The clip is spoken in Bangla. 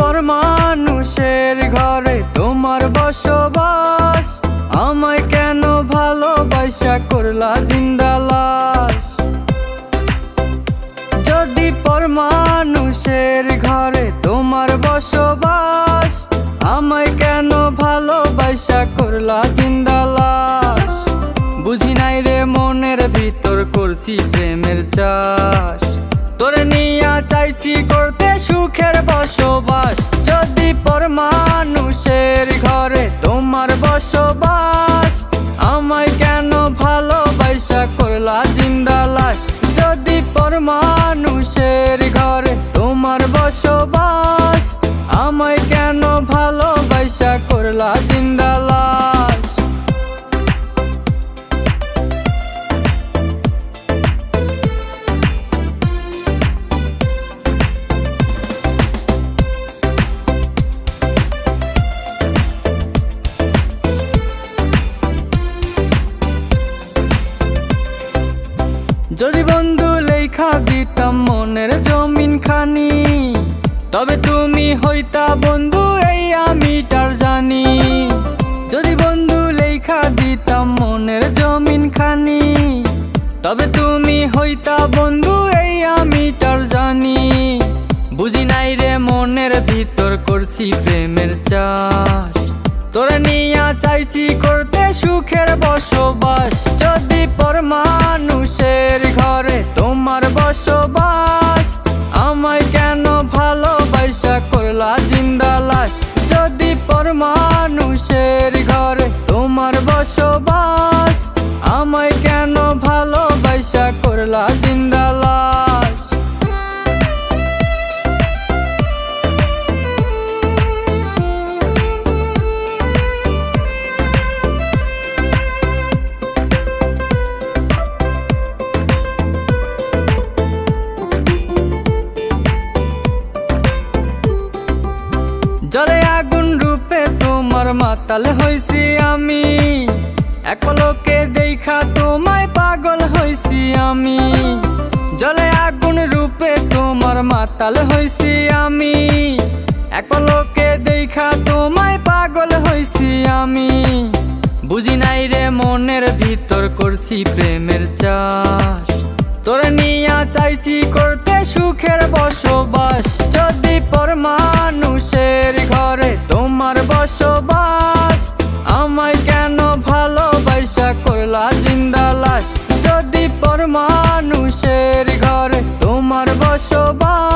পর মানুষের ঘরে তোমার বসবাস, আমায় কেন ভালোবাসা করলা জিন্দা লাশ। যদি পর মানুষের ঘরে তোমার বসবাস, আমায় কেন ভালোবাসা করলা জিন্দা লাশ। বুঝি নাই রে মনের ভিতর করছি প্রেমের চাষ, তোরে নিয়া চাইছি করতে সুখের বসবাস। যদি পর মানুষের ঘরে তোমার বসবাস, আমায় কেন ভালোবাসা করলা জিন্দা লাশ। যদি পর মানুষের ঘরে তোমার বসবাস, আমায় কেন ভালোবাসা করলা জিন্দা লাশ। যদি বন্ধু লেখা দিতাম মনের জমিন খানি, তবে তুমি হইতা বন্ধু এই আমি তার জানি। যদি বন্ধু লেখা দিতাম মনের জমিন খানি, তবে তুমি হইতা বন্ধু এই আমি তার জানি। বুঝি নাই রে মনের ভিতর করছি প্রেমের চাষ, তোরে নিয়া চাইছি করতে সুখের বসবাস। যদি পর মানুষের ঘরে তোমার বসবাস, আমায় কেন ভালোবাসা করলা জিন্দা লাশ। যদি পর মানুষের ঘরে তোমার বসবাস, আমায় কেন ভালোবাসা করলা জিন্দা লাশ। জলে আগুন রূপে তোমার মাতাল হইছি আমি, এক পলকে দেখা তোমায় পাগল হইছি আমি। জলে আগুন রূপে তোমার মাতাল হইছি আমি, এক পলকে দেখা তোমায় পাগল হইছি আমি। বুঝি নাই রে মনের ভিতর করছি প্রেমের চাষ, তোরে নিয়া চাইছি করতে সুখের বসবাস। যদি পর মানুষের ঘরে তোমার বসবাস, আমায় কেন ভালোবাসা করলা জিন্দা লাশ। যদি পর মানুষের ঘরে তোমার বসবাস,